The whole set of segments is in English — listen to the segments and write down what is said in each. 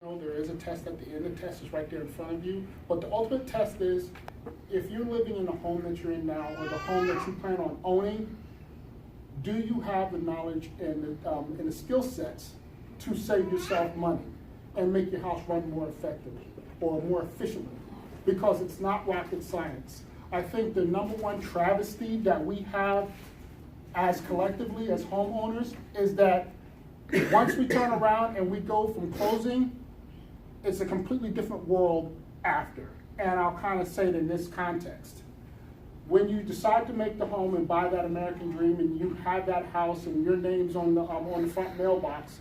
know, there is a test at the end. The test is right there in front of you. But the ultimate test is, if you're living in the home that you're in now, or the home that you plan on owning, do you have the knowledge and the skill sets to save yourself money and make your house run more effectively or more efficiently? Because it's not rocket science. I think the number one travesty that we have as collectively as homeowners is that once we turn around and we go from closing, it's a completely different world after. And I'll kind of say it in this context. When you decide to make the home and buy that American dream and you have that house and your name's on the front mailbox,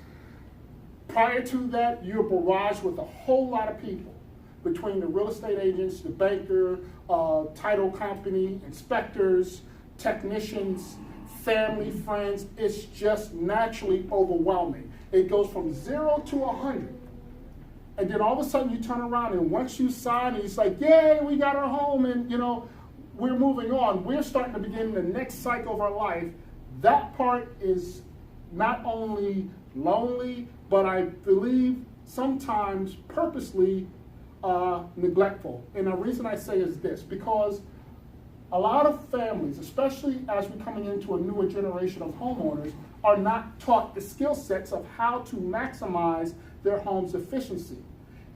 prior to that, you're barraged with a whole lot of people, between the real estate agents, the banker, title company, inspectors, technicians, family, friends. It's just naturally overwhelming. It goes from 0 to 100. And then all of a sudden you turn around and once you sign and it's like, yay, we got our home and we're moving on. We're starting to begin the next cycle of our life. That part is not only lonely, but I believe sometimes purposely neglectful. And the reason I say is this, because a lot of families, especially as we're coming into a newer generation of homeowners, are not taught the skill sets of how to maximize their home's efficiency.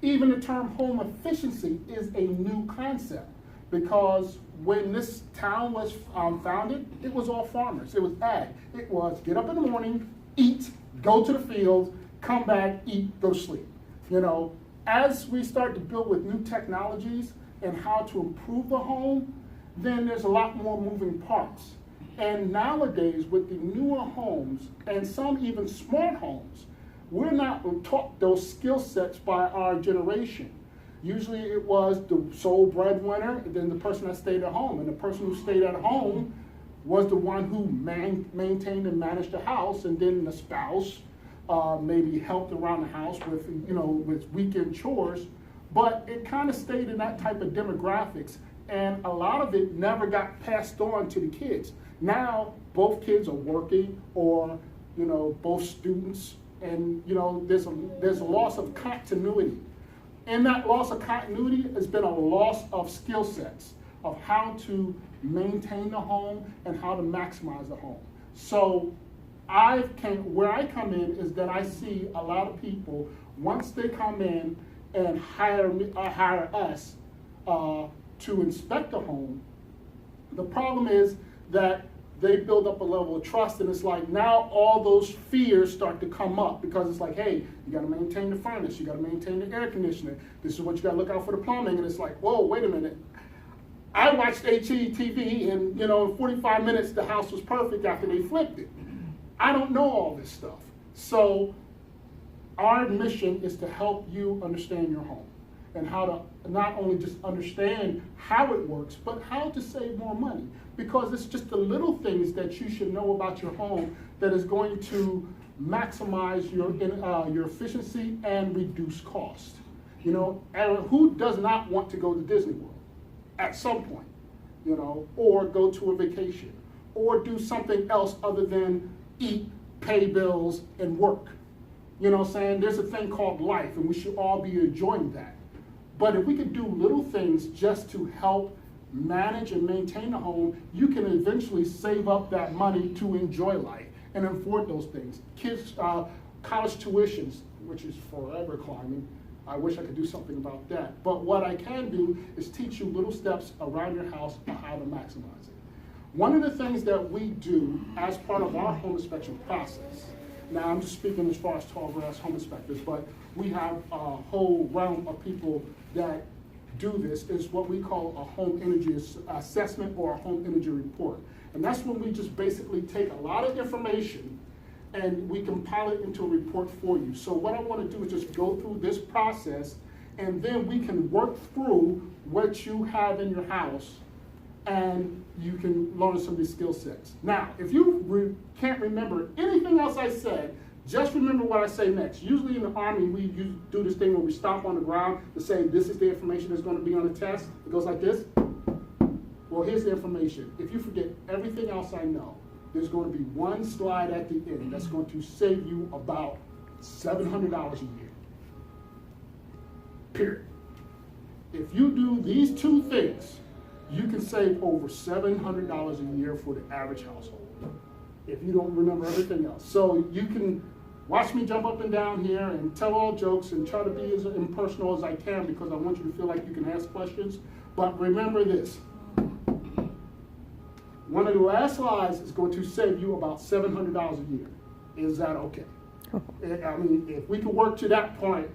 Even the term home efficiency is a new concept, because when this town was founded, it was all farmers. It was ag. It was get up in the morning, eat, go to the field, come back, eat, go to sleep. As we start to build with new technologies and how to improve the home, then there's a lot more moving parts. And nowadays, with the newer homes, and some even smart homes, we're not taught those skill sets by our generation. Usually it was the sole breadwinner, and then the person that stayed at home. And the person who stayed at home was the one who maintained and managed the house, and then the spouse maybe helped around the house with, with weekend chores. But it kind of stayed in that type of demographics. And a lot of it never got passed on to the kids. Now, both kids are working, or, both students, and, there's a loss of continuity. And that loss of continuity has been a loss of skill sets of how to maintain the home and how to maximize the home. So where I come in is that I see a lot of people, once they come in and hire us to inspect the home, the problem is that they build up a level of trust, and it's like now all those fears start to come up, because it's like, hey, you got to maintain the furnace, you got to maintain the air conditioner, this is what you got to look out for the plumbing, and it's like, whoa, wait a minute. I watched HGTV, and in 45 minutes the house was perfect after they flipped it. I don't know all this stuff. So our mission is to help you understand your home and how to not only just understand how it works, but how to save more money. Because it's just the little things that you should know about your home that is going to maximize your efficiency and reduce cost. And who does not want to go to Disney World at some point, or go to a vacation, or do something else other than eat, pay bills, and work? There's a thing called life, and we should all be enjoying that. But if we could do little things just to help manage and maintain the home, you can eventually save up that money to enjoy life and afford those things. Kids, college tuitions, which is forever climbing. I wish I could do something about that. But what I can do is teach you little steps around your house on how to maximize it. One of the things that we do as part of our home inspection process, now I'm just speaking as far as tall grass home inspectors, but we have a whole realm of people that do this, is what we call a home energy assessment or a home energy report. And that's when we just basically take a lot of information and we compile it into a report for you. So what I want to do is just go through this process, and then we can work through what you have in your house, and you can learn some of these skill sets. Now, if you can't remember anything else I said, just remember what I say next. Usually in the Army, we do this thing where we stomp on the ground to say, this is the information that's going to be on the test. It goes like this. Well, here's the information. If you forget everything else I know, there's going to be one slide at the end that's going to save you about $700 a year. period. If you do these two things, you can save over $700 a year for the average household, if you don't remember everything else. So you can watch me jump up and down here and tell all jokes and try to be as impersonal as I can, because I want you to feel like you can ask questions. But remember this. One of the last slides is going to save you about $700 a year. Is that okay? I mean, if we can work to that point,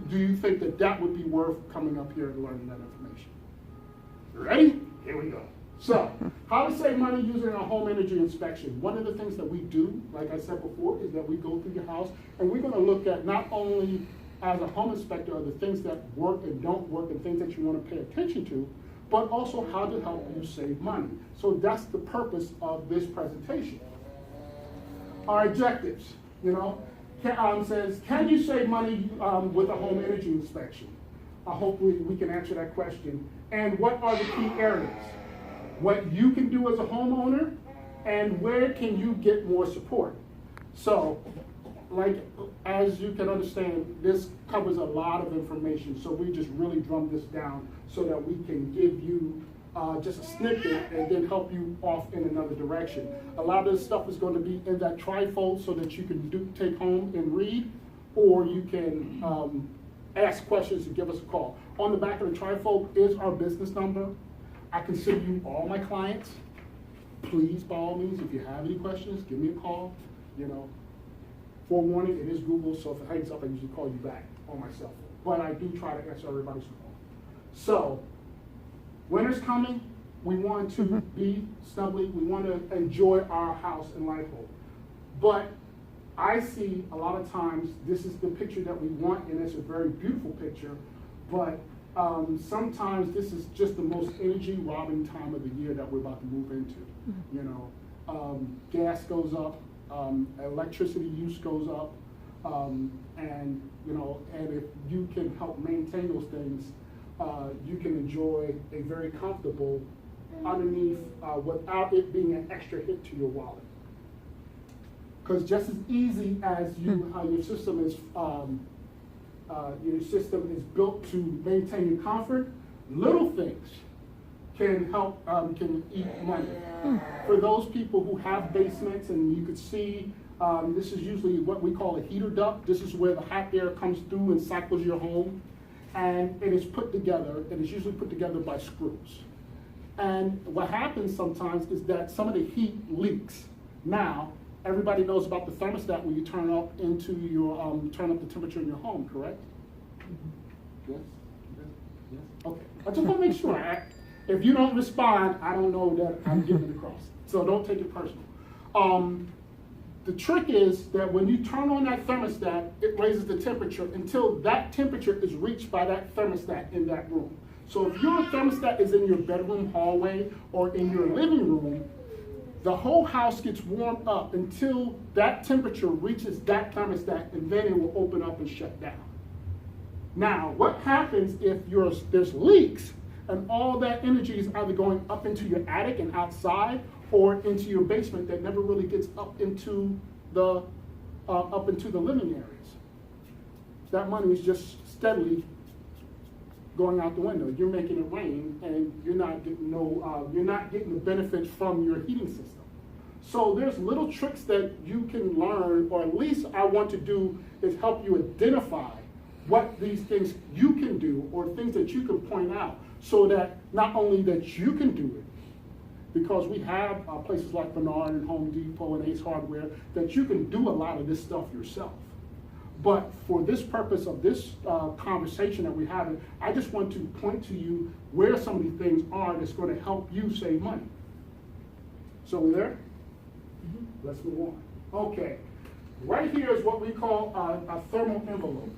do you think that that would be worth coming up here and learning that information? Ready? Here we go. So, how to save money using a home energy inspection. One of the things that we do, like I said before, is that we go through your house and we're going to look at, not only as a home inspector, are the things that work and don't work and things that you want to pay attention to, but also how to help you save money. So that's the purpose of this presentation. Our objectives, says, can you save money with a home energy inspection? Hopefully we can answer that question. And what are the key areas? What you can do as a homeowner, and where can you get more support? So, as you can understand, this covers a lot of information, so we just really drum this down so that we can give you just a snippet and then help you off in another direction. A lot of this stuff is going to be in that trifold so that you can take home and read, or you can ask questions and give us a call. On the back of the trifold is our business number. I consider you all my clients. Please, by all means, if you have any questions, give me a call. Forewarning, it is Google, so if it hangs up, I usually call you back on my cell phone. But I do try to answer everybody's call. So, winter's coming. We want to be snuggly. We want to enjoy our house and life home. But I see a lot of times this is the picture that we want, and it's a very beautiful picture. But sometimes this is just the most energy-robbing time of the year that we're about to move into. Gas goes up. Electricity use goes up, and if you can help maintain those things, you can enjoy a very comfortable underneath without it being an extra hit to your wallet. Because just as easy as how your system is built to maintain your comfort, little things can help, can eat money. For those people who have basements, and you could see, this is usually what we call a heater duct. This is where the hot air comes through and cycles your home. And it is put together, and it's usually put together by screws. And what happens sometimes is that some of the heat leaks. Now, everybody knows about the thermostat when you turn up into your, turn up the temperature in your home, correct? Yes? Yes? Okay. I just want to make sure. If you don't respond, I don't know that I'm getting it across. So don't take it personal. The trick is that when you turn on that thermostat, it raises the temperature until that temperature is reached by that thermostat in that room. So if your thermostat is in your bedroom, hallway, or in your living room, the whole house gets warmed up until that temperature reaches that thermostat, and then it will open up and shut down. Now, what happens if there's leaks, and all that energy is either going up into your attic and outside, or into your basement that never really gets up into the living areas? That money is just steadily going out the window. You're making it rain, and you're not getting the benefits from your heating system. So there's little tricks that you can learn, or at least I want to do, is help you identify what these things you can do, or things that you can point out, so that not only that you can do it, because we have places like Bernard and Home Depot and Ace Hardware that you can do a lot of this stuff yourself. But for this purpose of this conversation that we're having, I just want to point to you where some of these things are that's going to help you save money. So we're there? Mm-hmm. Let's move on. Okay. Right here is what we call a thermal envelope.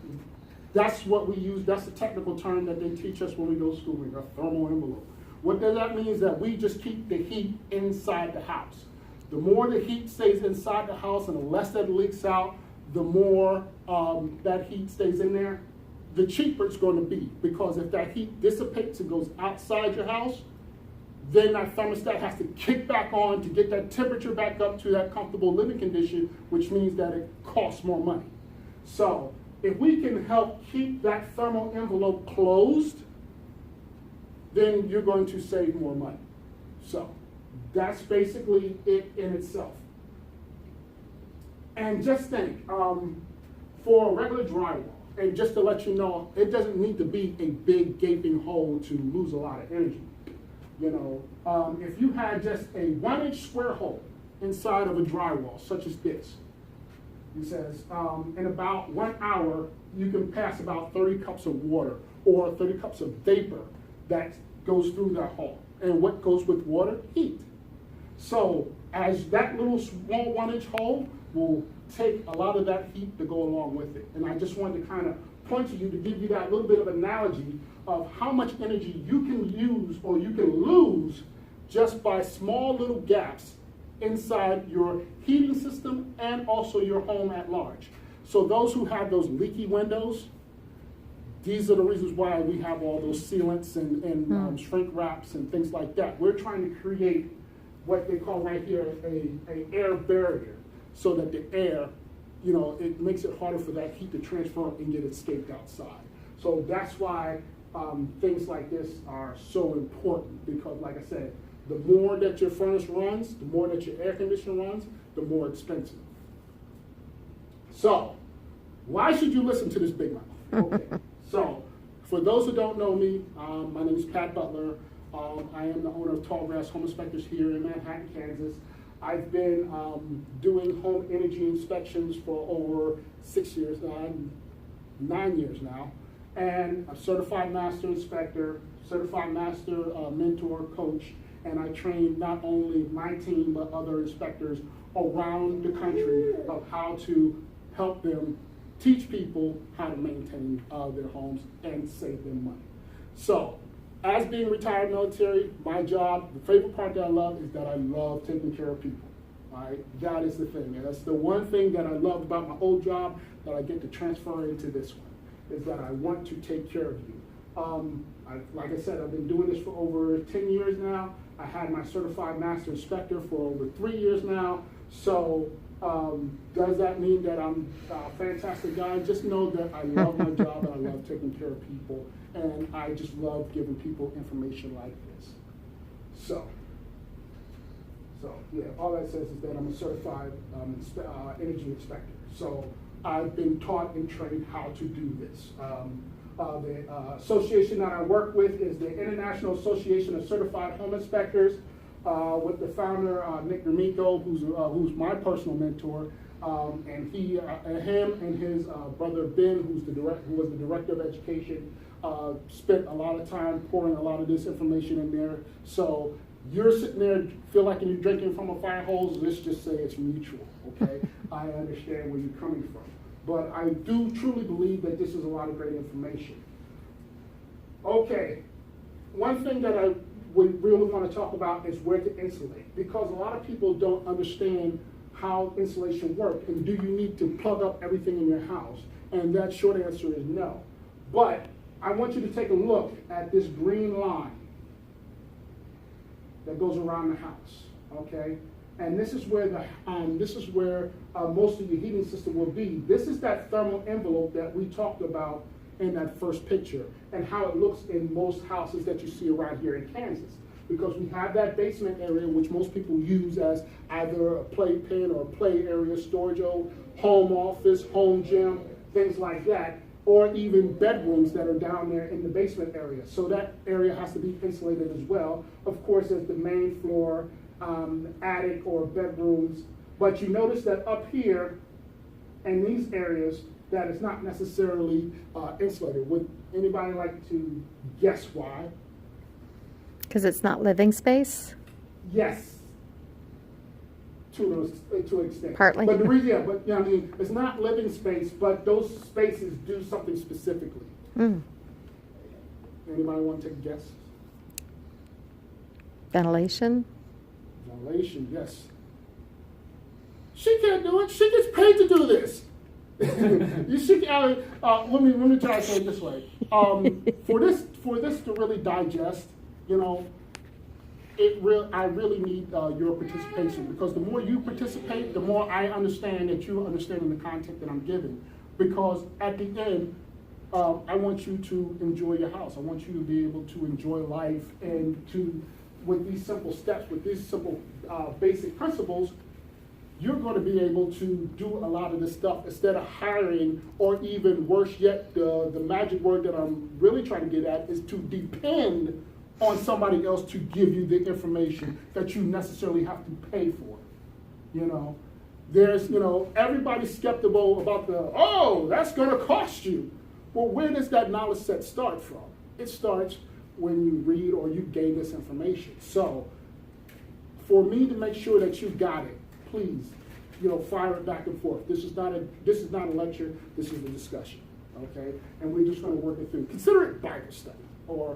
That's what we use. That's the technical term that they teach us when we go schooling, a thermal envelope. What does that mean is that we just keep the heat inside the house. The more the heat stays inside the house and the less that leaks out, the more that heat stays in there, the cheaper it's going to be. Because if that heat dissipates and goes outside your house, then that thermostat has to kick back on to get that temperature back up to that comfortable living condition, which means that it costs more money. So if we can help keep that thermal envelope closed, then you're going to save more money. So that's basically it in itself. And just think, for a regular drywall, and just to let you know, it doesn't need to be a big gaping hole to lose a lot of energy. You know, if you had just a 1-inch square hole inside of a drywall, such as this, it says, in about 1 hour, you can pass about 30 cups of water or 30 cups of vapor that goes through that hole. And what goes with water? Heat. So as that little small 1-inch hole will take a lot of that heat to go along with it. And I just wanted to kind of point to you to give you that little bit of analogy of how much energy you can use or you can lose just by small little gaps inside your heating system and also your home at large. So those who have those leaky windows, these are the reasons why we have all those sealants and shrink wraps and things like that. We're trying to create what they call right here a air barrier, so that the air, you know, it makes it harder for that heat to transfer and get escaped outside. So that's why things like this are so important, because like I said, the more that your furnace runs, the more that your air conditioner runs, the more expensive. So why should you listen to this big mouth? Okay. So for those who don't know me, my name is Pat Butler. I am the owner of Tall Grass Home Inspectors here in Manhattan, Kansas. I've been doing home energy inspections for over 6 years, 9 years now, and a certified master inspector, certified master mentor, coach, and I train not only my team but other inspectors around the country of how to help them teach people how to maintain their homes and save them money. So, as being retired military, my job, the favorite part that I love is that I love taking care of people. All right, that is the thing, and that's the one thing that I love about my old job that I get to transfer into this one, is that I want to take care of you. Like I said, I've been doing this for over 10 years now. I had my certified master inspector for over 3 years now. So does that mean that I'm a fantastic guy? Just know that I love my job and I love taking care of people, and I just love giving people information like this. So yeah, all that says is that I'm a certified energy inspector. So I've been taught and trained how to do this. The association that I work with is the International Association of Certified Home Inspectors, with the founder, Nick D'Amico, who's my personal mentor, and him and his brother Ben, who was the director of education, spent a lot of time pouring a lot of this information in there. So you're sitting there, feel like you're drinking from a fire hose, let's just say it's mutual, okay? I understand where you're coming from. But I do truly believe that this is a lot of great information. Okay, one thing that I would really want to talk about is where to insulate, because a lot of people don't understand how insulation works, and do you need to plug up everything in your house? And that short answer is no. But I want you to take a look at this green line that goes around the house, okay? And this is where most of your heating system will be. This is that thermal envelope that we talked about in that first picture, and how it looks in most houses that you see around here in Kansas. Because we have that basement area, which most people use as either a playpen or a play area, storage, home office, home gym, things like that, or even bedrooms that are down there in the basement area. So that area has to be insulated as well. Of course, there's the main floor, attic or bedrooms. But you notice that up here in these areas, that is not necessarily insulated. Would anybody like to guess why? Because it's not living space? Yes, to an extent. Partly. But the reason, yeah, but you know, I mean, it's not living space, but those spaces do something specifically. Anybody want to take a guess? Ventilation? Ventilation, yes. She can't do it. She gets paid to do this. Let me try to say it this way. For this to really digest, you know, I really need your participation, because the more you participate, the more I understand that you're understanding the content that I'm giving. because at the end, I want you to enjoy your house. I want you to be able to enjoy life and to, with these simple steps, with these simple basic principles, you're going to be able to do a lot of this stuff instead of hiring, or even worse yet, the magic word that I'm really trying to get at is to depend on somebody else to give you the information that you necessarily have to pay for. You know, there's, everybody's skeptical about that's going to cost you. Well, where does that knowledge set start from? It starts when you read or you gain this information. So, for me to make sure that you got it, please, fire it back and forth. This is not a lecture. This is a discussion, okay? And we're just going to work it through. Consider it Bible study or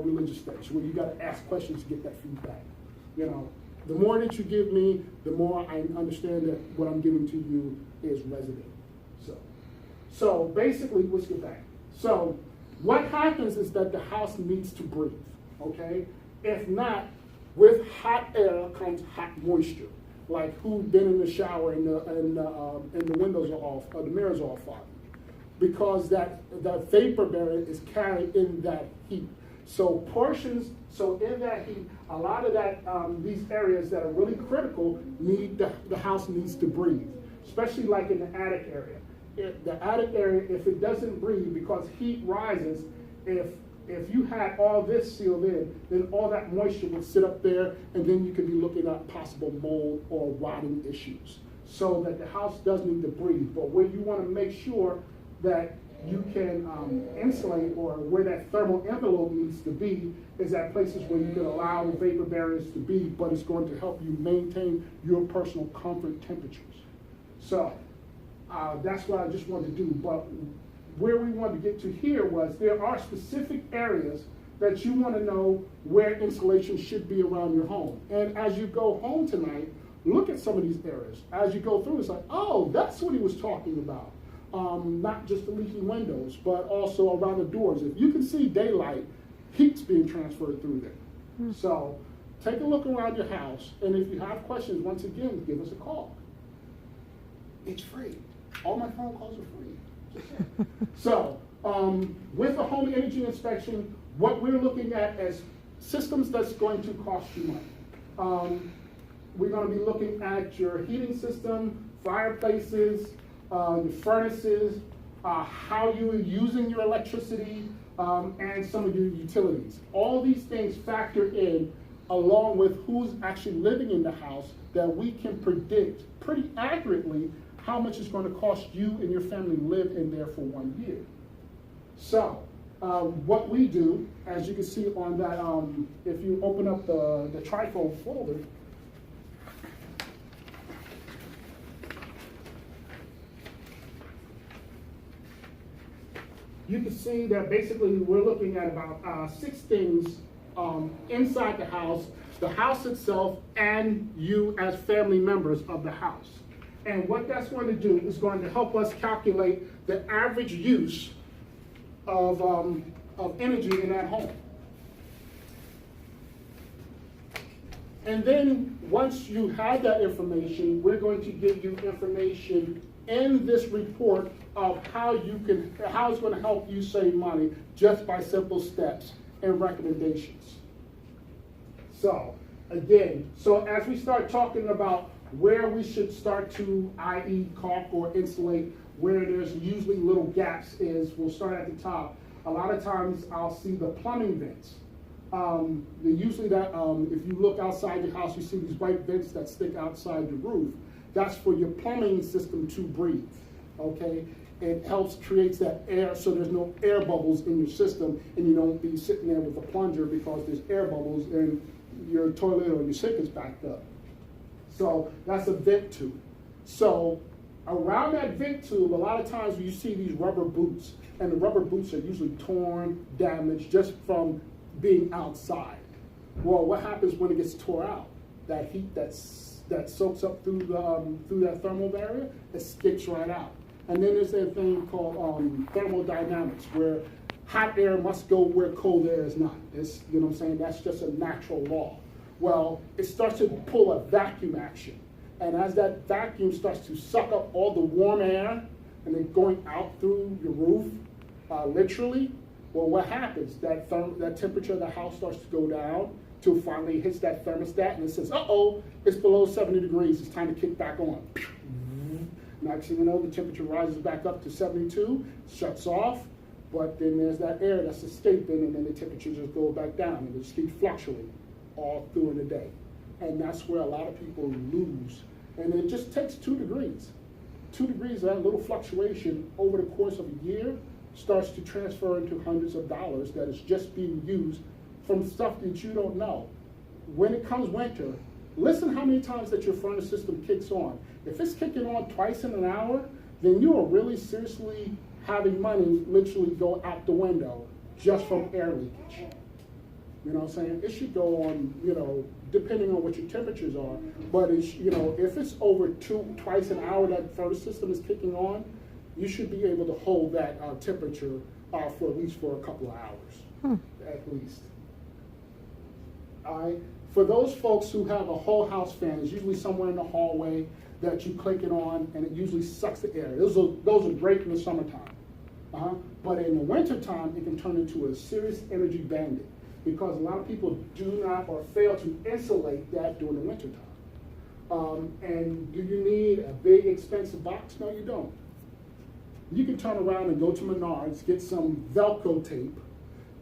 religious studies, where you got to ask questions to get that feedback. The more that you give me, the more I understand that what I'm giving to you is resonating. So basically, let's get back. So what happens is that the house needs to breathe, okay? If not, with hot air comes hot moisture. Like, who been in the shower and the windows are off, or the mirrors are all foggy? Because that vapor barrier is carried in that heat. So in that heat, a lot of that, these areas that are really critical the house needs to breathe, especially like in the attic area. The attic area, if it doesn't breathe because heat rises, if you had all this sealed in, then all that moisture would sit up there, and then you could be looking at possible mold or rotting issues. So that the house does need to breathe, but where you want to make sure that you can insulate, or where that thermal envelope needs to be, is at places where you can allow the vapor barriers to be, but it's going to help you maintain your personal comfort temperatures. So that's what I just wanted to do. But where we wanted to get to here was there are specific areas that you want to know where insulation should be around your home. And as you go home tonight, look at some of these areas. As you go through, it's like, oh, that's what he was talking about. Not just the leaky windows, but also around the doors. If you can see daylight, heat's being transferred through there. So take a look around your house, and if you have questions, once again, give us a call. It's free. All my phone calls are free. So with a home energy inspection, what we're looking at as systems that's going to cost you money. We're going to be looking at your heating system, fireplaces, your furnaces, how you are using your electricity, and some of your utilities. All these things factor in along with who's actually living in the house, that we can predict pretty accurately how much it's going to cost you and your family to live in there for 1 year. So what we do, as you can see on that, if you open up the trifold folder, you can see that basically we're looking at about 6 things inside the house itself, and you as family members of the house. And what that's going to do is going to help us calculate the average use of energy in that home. And then once you have that information, we're going to give you information in this report of how it's going to help you save money just by simple steps and recommendations. So again, as we start talking about where we should start to, i.e. caulk or insulate, where there's usually little gaps, we'll start at the top. A lot of times I'll see the plumbing vents. Usually if you look outside your house, you see these white vents that stick outside the roof. That's for your plumbing system to breathe, okay? It creates that air, so there's no air bubbles in your system, and you don't be sitting there with a plunger because there's air bubbles and your toilet or your sink is backed up. So that's a vent tube. So around that vent tube, a lot of times you see these rubber boots, and the rubber boots are usually torn, damaged, just from being outside. Well, what happens when it gets tore out? That heat that soaks up through that thermal barrier, it sticks right out. And then there's a thing called thermodynamics, where hot air must go where cold air is not. You know what I'm saying? That's just a natural law. Well, it starts to pull a vacuum action. And as that vacuum starts to suck up all the warm air, and then going out through your roof, literally, well, what happens? That temperature of the house starts to go down till finally it hits that thermostat and it says, uh-oh, it's below 70 degrees, it's time to kick back on. Next thing you know, the temperature rises back up to 72, shuts off, but then there's that air that's escaping, and then the temperature just goes back down, and it just keeps fluctuating all through the day. And that's where a lot of people lose. And it just takes 2 degrees. 2 degrees of that little fluctuation over the course of a year starts to transfer into hundreds of dollars that is just being used from stuff that you don't know. When it comes winter, listen how many times that your furnace system kicks on. If it's kicking on twice in an hour, then you are really seriously having money literally go out the window just from air leakage. You know what I'm saying? It should go on, you know, depending on what your temperatures are. But it's, you know, if it's over twice an hour that furnace system is kicking on, you should be able to hold that temperature for at least for a couple of hours, at least. All right. For those folks who have a whole house fan, it's usually somewhere in the hallway that you click it on, and it usually sucks the air. Those are great in the summertime. But in the wintertime, it can turn into a serious energy bandit because a lot of people do not or fail to insulate that during the wintertime. And do you need a big, expensive box? No, you don't. You can turn around and go to Menards, get some Velcro tape,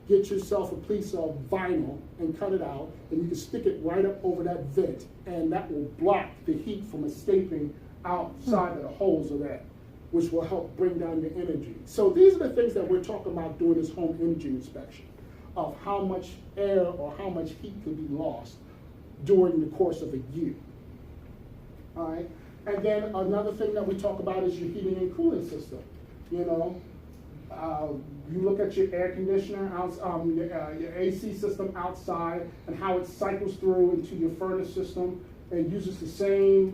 get yourself a piece of vinyl and cut it out, and you can stick it right up over that vent, and that will block the heat from escaping outside of the holes of that, which will help bring down your energy. So these are the things that we're talking about doing this home energy inspection, of how much air or how much heat could be lost during the course of a year. All right, and then another thing that we talk about is your heating and cooling system. You know, you look at your air conditioner, your AC system outside, and how it cycles through into your furnace system, and uses the same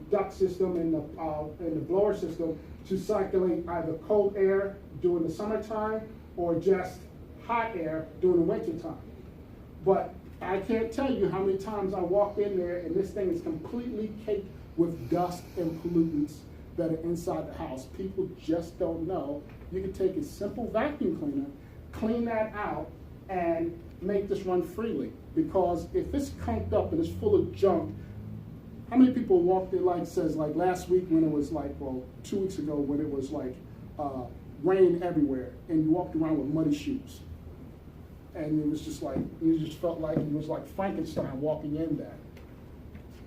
duct system and the blower system to circulate either cold air during the summertime or just hot air during the wintertime. But I can't tell you how many times I walk in there and this thing is completely caked with dust and pollutants that are inside the house. People just don't know. You can take a simple vacuum cleaner, clean that out, and make this run freely. Because if it's conked up and it's full of junk, how many people walked in like last week when it was like, well, 2 weeks ago when it was like rain everywhere and you walked around with muddy shoes. And it was just like, you just felt like it was like Frankenstein walking in there.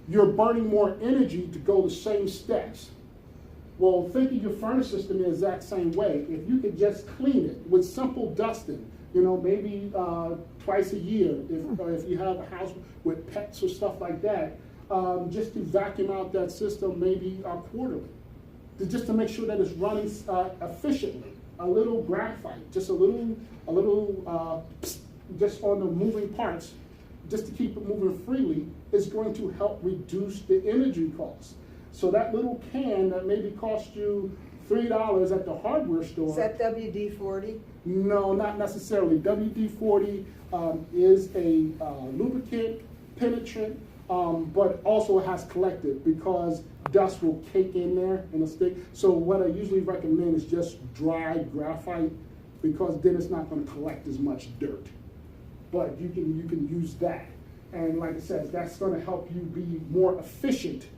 You're burning more energy to go the same steps. Well, think of your furnace system the exact same way. If you could just clean it with simple dusting, you know, maybe twice a year, if you have a house with pets or stuff like that, just to vacuum out that system maybe quarterly, just to make sure that it's running efficiently. A little graphite, just a little just on the moving parts, just to keep it moving freely, is going to help reduce the energy costs. So that little can that maybe cost you $3 at the hardware store. Is that WD-40? No, not necessarily. WD-40 is a lubricant, penetrant, but also has collective because dust will cake in there and it'll stick. So what I usually recommend is just dry graphite because then it's not going to collect as much dirt. But you can use that. And like I said, that's going to help you be more efficient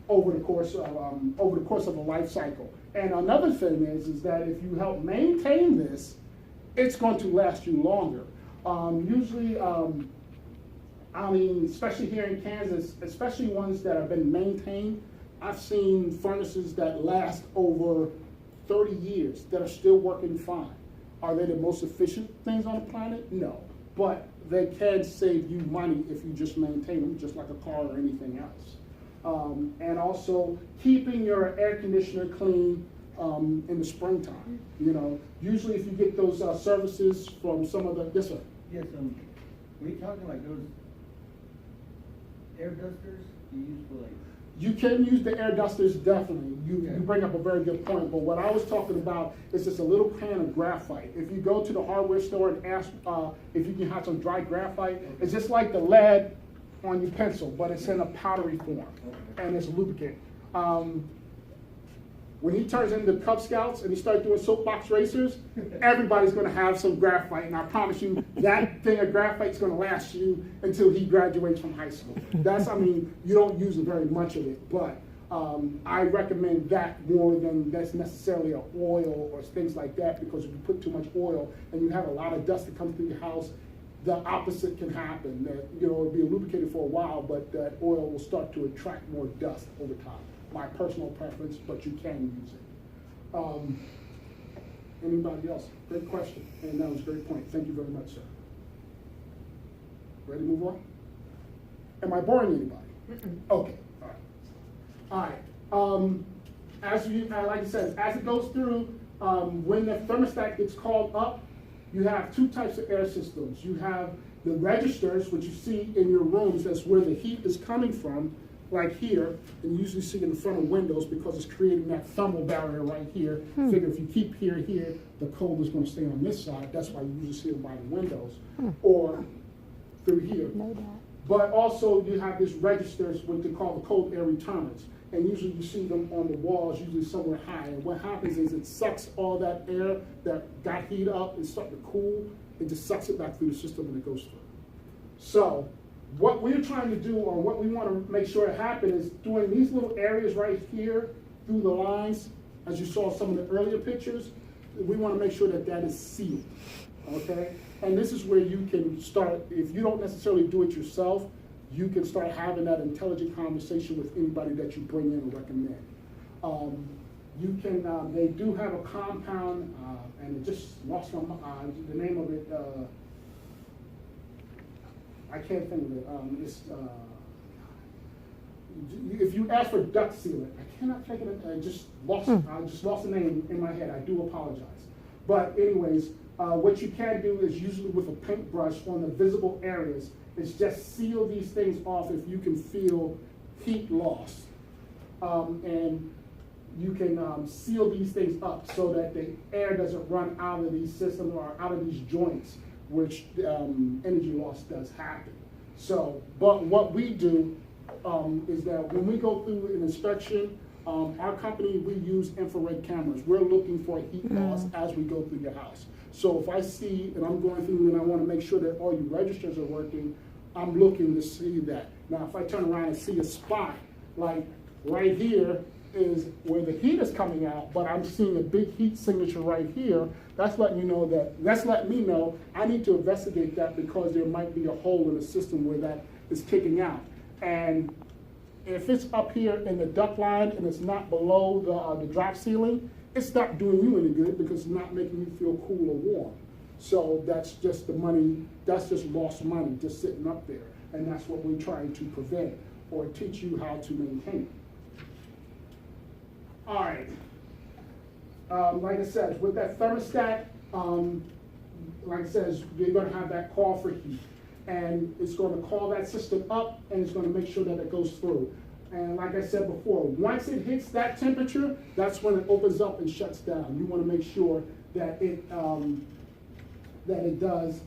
over the course of a life cycle. And another thing is that if you help maintain this, it's going to last you longer. Usually, I mean, especially here in Kansas, especially ones that have been maintained, I've seen furnaces that last over 30 years that are still working fine. Are they the most efficient things on the planet? No. But they can save you money if you just maintain them, just like a car or anything else. And also keeping your air conditioner clean in the springtime. You know, usually if you get those services from some of the, yes sir? Yes, were you talking like those air dusters you use for like? You can use the air dusters, definitely. You bring up a very good point, but what I was talking about is just a little can of graphite. If you go to the hardware store and ask if you can have some dry graphite, it's just like the lead on your pencil, but it's in a powdery form, and it's lubricant. When he turns into Cub Scouts and he starts doing soapbox racers, everybody's gonna have some graphite, and I promise you, that thing of graphite is gonna last you until he graduates from high school. I mean, you don't use very much of it, but I recommend that more than that's necessarily an oil or things like that, because if you put too much oil and you have a lot of dust that comes through your house, the opposite can happen. That, it'll be lubricated for a while, but that oil will start to attract more dust over time. My personal preference, but you can use it. Anybody else? Great question, and that was a great point. Thank you very much, sir. Ready to move on? Am I boring anybody? Okay, all right. As like I said, as it goes through, when the thermostat gets called up, you have two types of air systems. You have the registers, which you see in your rooms. That's where the heat is coming from, like here, and you usually see it in front of windows because it's creating that thermal barrier right here. Figure if you keep here, the cold is going to stay on this side. That's why you usually see it by the windows, or through here. Know that. But also you have these registers, what they call the cold air returners. And usually you see them on the walls, usually somewhere high. And what happens is it sucks all that air that got heat up and starting to cool, it just sucks it back through the system and it goes through. So what we're trying to do, or what we want to make sure happens, is doing these little areas right here through the lines, as you saw some of the earlier pictures, we want to make sure that that is sealed, okay? And this is where you can start, if you don't necessarily do it yourself, you can start having that intelligent conversation with anybody that you bring in or recommend. You can, they do have a compound, and it just lost my, the name of it, I can't think of it. If you ask for duct sealant, I cannot think of it. I just lost the name in my head. I do apologize. But anyways, what you can do is usually with a paintbrush on the visible areas, is just seal these things off if you can feel heat loss. And you can seal these things up so that the air doesn't run out of these systems or out of these joints, which energy loss does happen. So, but what we do is that when we go through an inspection, our company, we use infrared cameras. We're looking for heat loss as we go through your house. So if I see, and I'm going through and I want to make sure that all your registers are working, I'm looking to see that. Now, if I turn around and see a spot, like right here is where the heat is coming out, but I'm seeing a big heat signature right here, that's letting you know that, that's letting me know I need to investigate that because there might be a hole in the system where that is kicking out. And if it's up here in the duct line and it's not below the drop ceiling, it's not doing you any good because it's not making you feel cool or warm. So that's just the money, that's just lost money just sitting up there. And that's what we're trying to prevent or teach you how to maintain it. All right. Like I said, with that thermostat, like I said, you're going to have that call for heat. And it's going to call that system up and it's going to make sure that it goes through. And like I said before, once it hits that temperature, that's when it opens up and shuts down. You want to make sure that it does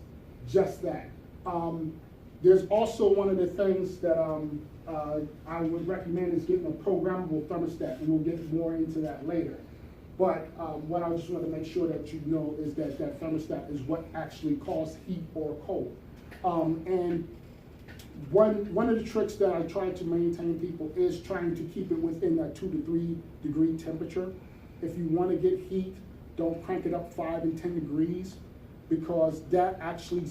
just that. There's also one of the things that I would recommend is getting a programmable thermostat, and we'll get more into that later. But what I just want to make sure that you know is that that thermostat is what actually causes heat or cold. And one of the tricks that I try to maintain people is trying to keep it within that 2 to 3 degree temperature. If you want to get heat, don't crank it up 5 and 10 degrees because that actually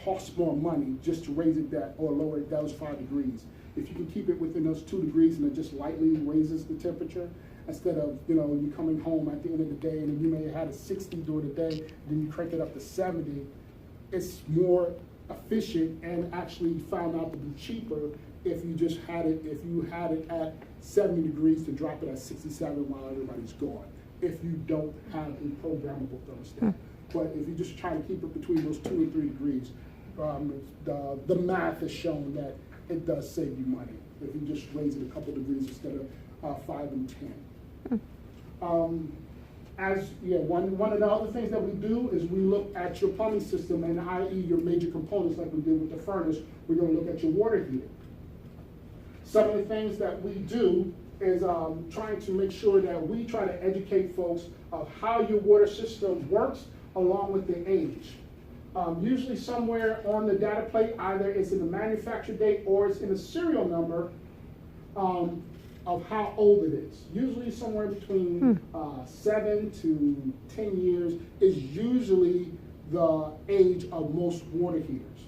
costs more money just to raise it that or lower it those 5 degrees. If you can keep it within those 2 degrees and it just lightly raises the temperature, instead of, you coming home at the end of the day and you may have had a 60 during the day, then you crank it up to 70, it's more efficient and actually found out to be cheaper if you just had it, if you had it at 70 degrees to drop it at 67 while everybody's gone, if you don't have a programmable thermostat. But if you just try to keep it between those 2 and 3 degrees, the math has shown that it does save you money if you just raise it a couple degrees instead of 5 and 10. One of the other things that we do is we look at your plumbing system and i.e. your major components like we did with the furnace, we're going to look at your water heater. Some of the things that we do is trying to make sure that we try to educate folks of how your water system works along with the age. Usually somewhere on the data plate, either it's in the manufacture date or it's in the serial number of how old it is. Usually somewhere between 7 to 10 years is usually the age of most water heaters.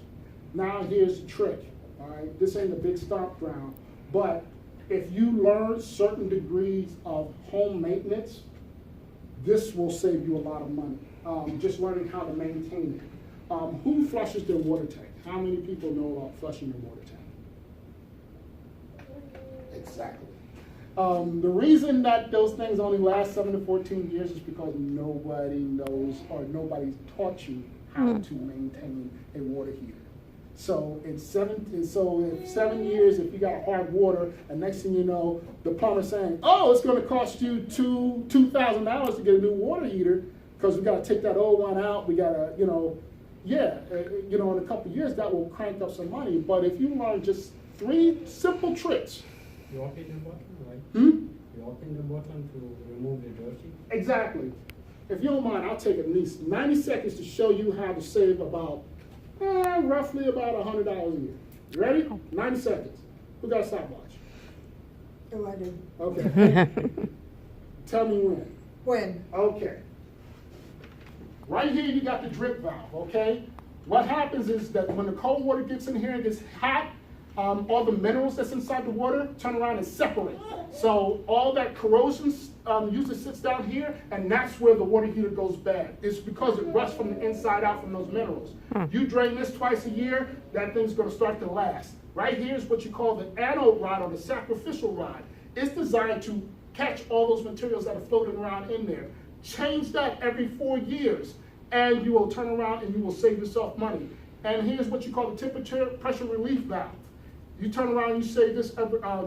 Now here's the trick, all right? This ain't a big stomp ground, but if you learn certain degrees of home maintenance, this will save you a lot of money. Just learning how to maintain it. Who flushes their water tank? How many people know about flushing your water tank? Exactly. The reason that those things only last 7 to 14 years is because nobody knows or nobody's taught you how to maintain a water heater. So if 7 years, if you got hard water, and next thing you know, the plumber's saying, oh, it's gonna cost you $2,000 to get a new water heater, because we gotta take that old one out, we gotta, in a couple of years, that will crank up some money. But if you learn just 3 simple tricks. You open the button, right? You open the button to remove the dirty. Exactly. If you don't mind, I'll take at least 90 seconds to show you how to save about, roughly about $100 a year. You ready? 90 seconds. Who got a stopwatch? Oh, I do. Okay. Tell me when. When? Okay. Right here, you got the drip valve, okay? What happens is that when the cold water gets in here and gets hot, all the minerals that's inside the water turn around and separate. So all that corrosion usually sits down here, and that's where the water heater goes bad. It's because it rusts from the inside out from those minerals. You drain this twice a year, that thing's gonna start to last. Right here is what you call the anode rod or the sacrificial rod. It's designed to catch all those materials that are floating around in there. Change that every 4 years, and you will turn around and you will save yourself money. And here's what you call the temperature pressure relief valve. You turn around and you say this,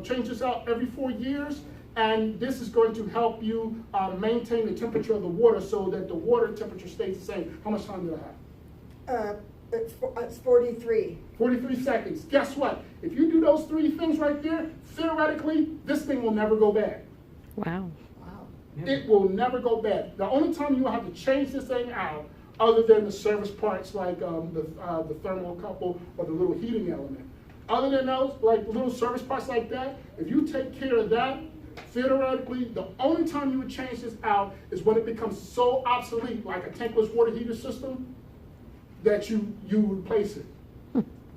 change this out every 4 years, and this is going to help you maintain the temperature of the water so that the water temperature stays the same. How much time do I have? It's 43. 43 seconds. Guess what? If you do those 3 things right there, theoretically, this thing will never go bad. Wow. Wow. It will never go bad. The only time you will have to change this thing out, other than the service parts like the thermocouple or the little heating element. Other than those, like little service parts like that, if you take care of that, theoretically, the only time you would change this out is when it becomes so obsolete, like a tankless water heater system, that you replace it.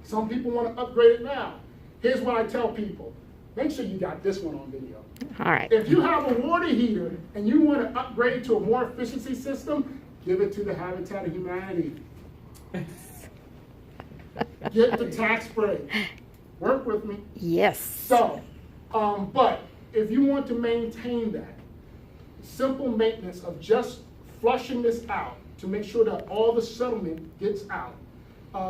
Some people want to upgrade it now. Here's what I tell people. Make sure you got this one on video. All right. If you have a water heater and you want to upgrade to a more efficiency system, give it to the Habitat of Humanity. Get the tax break. Work with me. Yes. So, but if you want to maintain that, simple maintenance of just flushing this out to make sure that all the sediment gets out,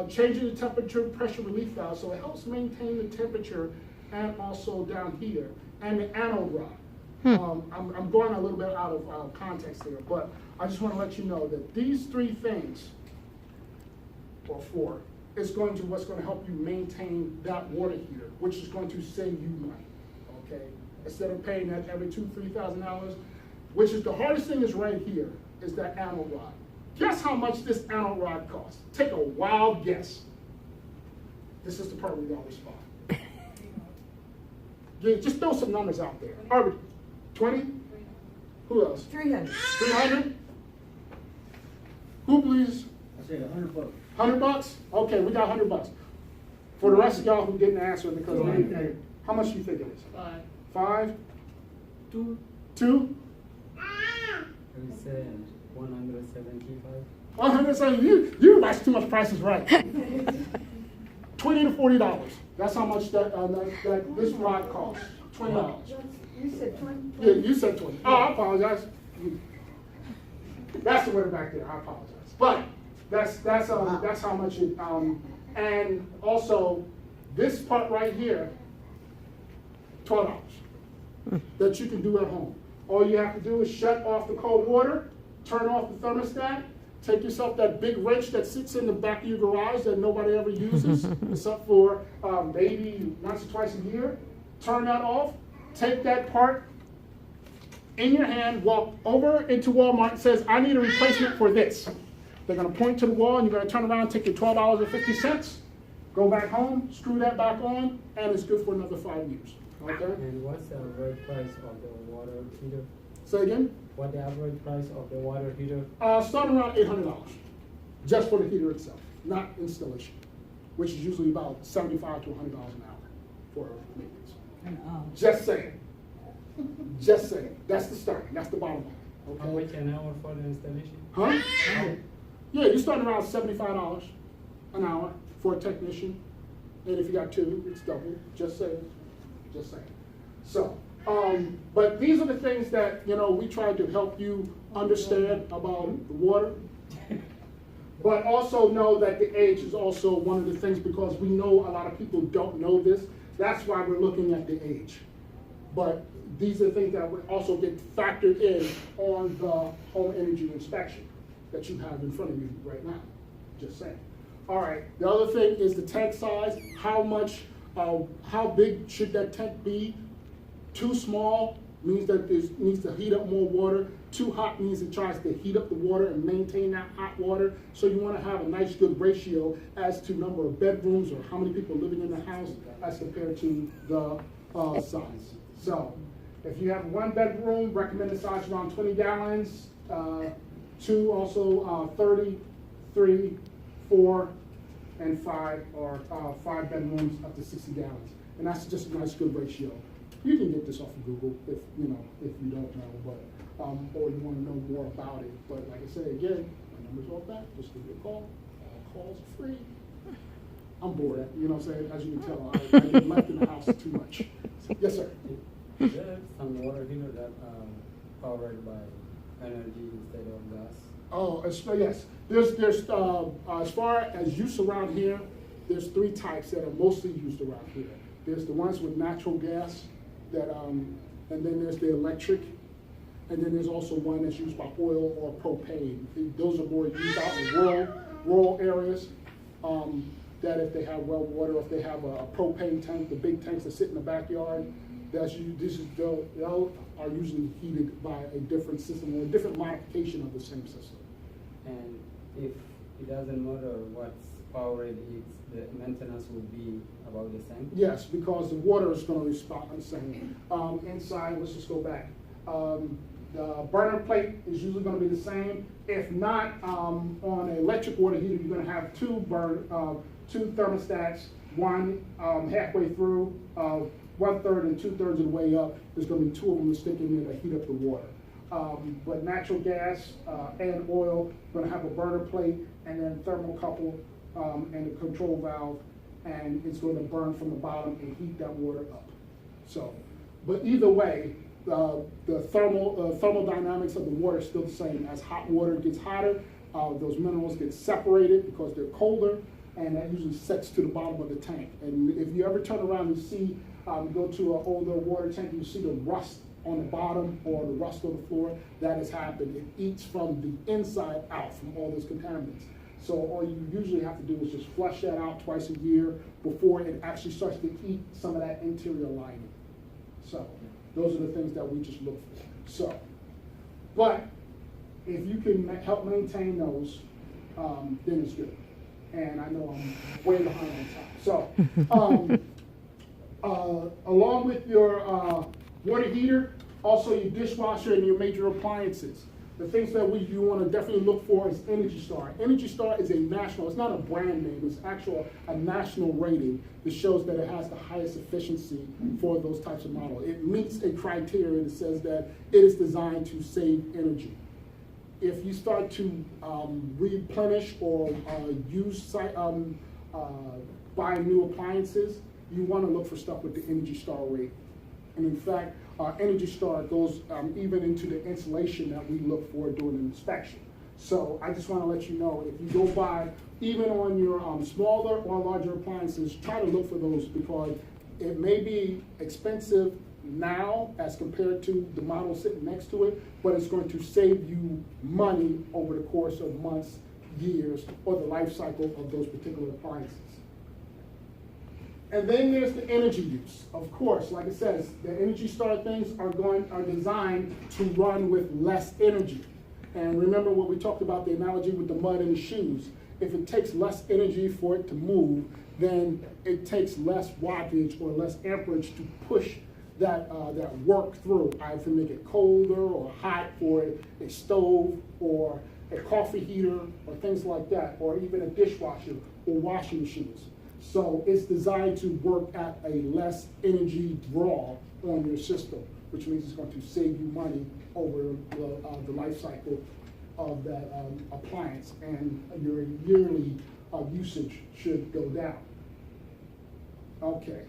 changing the temperature pressure relief valve so it helps maintain the temperature and also down here, and the anode rod. I'm going a little bit out of context here, but I just want to let you know that these 3 things, or 4, is what's going to help you maintain that water heater, which is going to save you money, okay? Instead of paying that every $2,000-$3,000, which is the hardest thing is right here, is that anode rod. Guess how much this anode rod costs? Take a wild guess. This is the part where we all respond. Yeah, just throw some numbers out there. Arbor, 20? Who else? 300. 300? Who believes? I said $100. $100? Okay, we got $100. For the rest of y'all who didn't answer because how much do you think it is? 5. 5? 2. 2? We say 175. 170. You watch too much Price is Right. $20 to $40. That's how much that this rod costs. $20. You said 20? Yeah, you said 20. Oh, I apologize. That's the winner back there. I apologize. But that's how much it. And also, this part right here, $12 that you can do at home. All you have to do is shut off the cold water, turn off the thermostat, take yourself that big wrench that sits in the back of your garage that nobody ever uses, except for maybe once or twice a year. Turn that off. take that part in your hand, walk over into Walmart and says, I need a replacement for this. They're gonna point to the wall and you're gonna turn around, take your $12.50, go back home, screw that back on, and it's good for another 5 years, okay? And what's the average price of the water heater? Say again? What the average price of the water heater? Starting around $800, just for the heater itself, not installation, which is usually about $75 to $100 an hour for maintenance. Just saying. Just saying. That's the start. That's the bottom line. How Okay? much an hour for the installation? Huh? Yeah, you're starting around $75 an hour for a technician. And if you got two, it's double. Just saying. Just saying. So, but these are the things that, you know, we try to help you understand about the water. But also know that the age is also one of the things, because we know a lot of people don't know this. That's why we're looking at the age. But these are the things that would also get factored in on the home energy inspection that you have in front of you right now. Just saying. All right, the other thing is the tank size. How big should that tank be? Too small means that it needs to heat up more water. Too hot means it tries to heat up the water and maintain that hot water. So you want to have a nice good ratio as to number of bedrooms or how many people living in the house as compared to the size. So if you have one bedroom, recommended size around 20 gallons. Two also 30, 3, 4, and 5, or 5 bedrooms up to 60 gallons. And that's just a nice good ratio. You can get this off of Google if you don't know, but or you want to know more about it. But like I said again, my number's all back. Just give me a call. All calls are free. I'm bored. You know what I'm saying? As you can tell, I left in the house too much. Yes, sir. Is there some water heater that powered by energy instead of gas? Oh, yes. There's as far as use around here, there's 3 types that are mostly used around here. There's the ones with natural gas, that and then there's the electric, and then there's also one that's used by oil or propane. Those are more used out in rural areas. That if they have well water, if they have a propane tank, the big tanks that sit in the backyard, they'll are usually heated by a different system or a different modification of the same system. And if it doesn't matter what's power it is, the maintenance would be about the same? Yes, because the water is going to respond the same. Inside, let's just go back. The burner plate is usually going to be the same. If not, on an electric water heater, you're going to have two thermostats, one halfway through, 1/3 and 2/3 of the way up. There's going to be 2 of them sticking there to heat up the water. But natural gas and oil, going to have a burner plate and then thermocouple and a control valve, and it's going to burn from the bottom and heat that water up. So, but either way, the thermodynamics of the water is still the same. As hot water gets hotter, those minerals get separated because they're colder, and that usually sets to the bottom of the tank. And if you ever turn around and see, go to an older water tank, you see the rust on the bottom or the rust on the floor, that has happened. It eats from the inside out from all those contaminants. So all you usually have to do is just flush that out twice a year before it actually starts to eat some of that interior lining. So those are the things that we just look for. So, but if you can help maintain those, then it's good. And I know I'm way behind on time. So, along with your water heater, also your dishwasher and your major appliances. The things that you want to definitely look for is Energy Star. Energy Star is a national, it's not a brand name, it's actually a national rating that shows that it has the highest efficiency for those types of models. It meets a criteria that says that it is designed to save energy. If you start to replenish or buy new appliances, you want to look for stuff with the Energy Star rating. And in fact, Energy Star goes even into the insulation that we look for during an inspection. So I just want to let you know, if you go by, even on your smaller or larger appliances, try to look for those, because it may be expensive now as compared to the model sitting next to it, but it's going to save you money over the course of months, years, or the life cycle of those particular appliances. And then there's the energy use. Of course, like it says, the Energy Star things are designed to run with less energy. And remember what we talked about, the analogy with the mud and the shoes. If it takes less energy for it to move, then it takes less wattage or less amperage to push that work through, either to make it colder or hot for a stove or a coffee heater or things like that, or even a dishwasher or washing machines. So it's designed to work at a less energy draw on your system, which means it's going to save you money over the life cycle of that appliance, and your yearly usage should go down. Okay.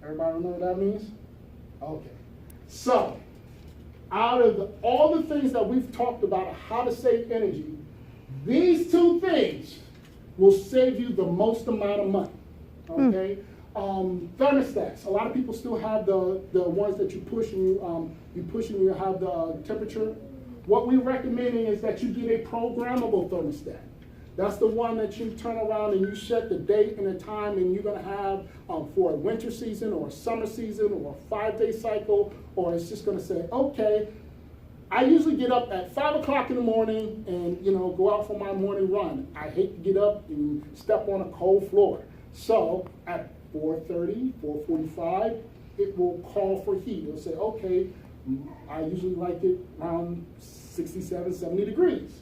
Everybody know what that means? Okay. So, out of all the things that we've talked about how to save energy, these two things will save you the most amount of money. Okay? Thermostats. A lot of people still have the ones that you push and you have the temperature. What we're recommending is that you get a programmable thermostat. That's the one that you turn around and you set the date and the time, and you're gonna have for a winter season or a summer season or a 5-day cycle, or it's just gonna say, okay, I usually get up at 5 o'clock in the morning and go out for my morning run. I hate to get up and step on a cold floor. So at 4:30, 4:45, it will call for heat. It'll say, okay, I usually like it around 67, 70 degrees.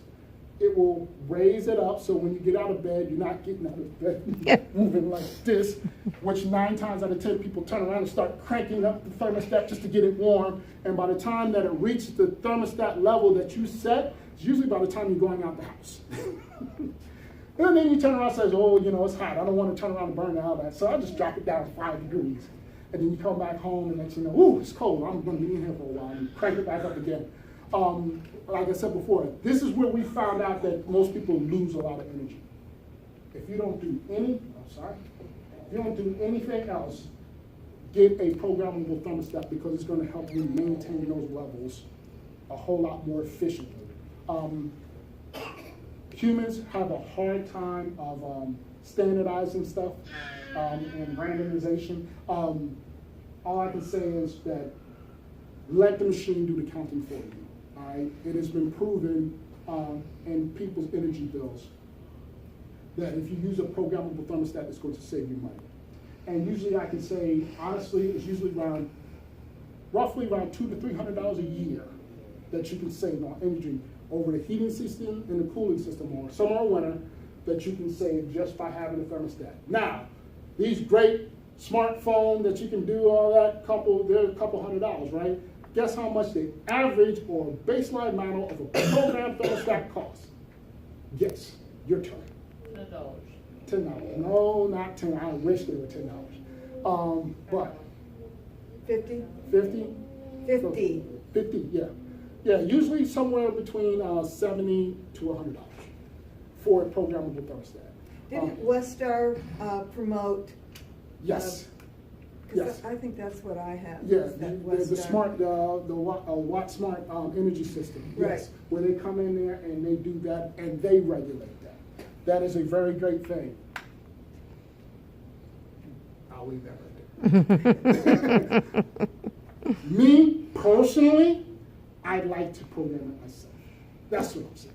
It will raise it up so when you get out of bed, you're not getting out of bed moving like this, which 9 times out of 10 people turn around and start cranking up the thermostat just to get it warm. And by the time that it reaches the thermostat level that you set, it's usually by the time you're going out the house. And then you turn around and says, oh, it's hot. I don't want to turn around and burn all that. So I'll just drop it down to 5 degrees. And then you come back home and let you know, ooh, it's cold. I'm going to be in here for a while. And crank it back up again. Like I said before, this is where we found out that most people lose a lot of energy. If you don't do if you don't do anything else, get a programmable thermostat because it's going to help you maintain those levels a whole lot more efficiently. Humans have a hard time of standardizing stuff and randomization. All I can say is that let the machine do the counting for you. All right? It has been proven in people's energy bills that if you use a programmable thermostat, it's going to save you money. And usually I can say, honestly, it's usually roughly around $200 to $300 a year that you can save on energy over the heating system and the cooling system, or summer or winter, that you can save just by having a thermostat. Now, these great smartphone that you can do all that, they're a couple $100, right? Guess how much the average or baseline model of a program thermostat costs? Guess. Your turn. $10. $10. No, not 10. I wish they were $10. But 50? 50? 50. 50, yeah. Yeah, usually somewhere between $70 to $100 for a programmable thermostat. Didn't Westar promote? Yes. 'Cause Yes. I think that's what I have. Yeah, is that the Westar. smart, the Watt Smart energy system. Yes, Right. where they come in there and they do that and they regulate that. That is a very great thing. I'll leave that right there. Me, personally, I'd like to program it myself. That's what I'm saying.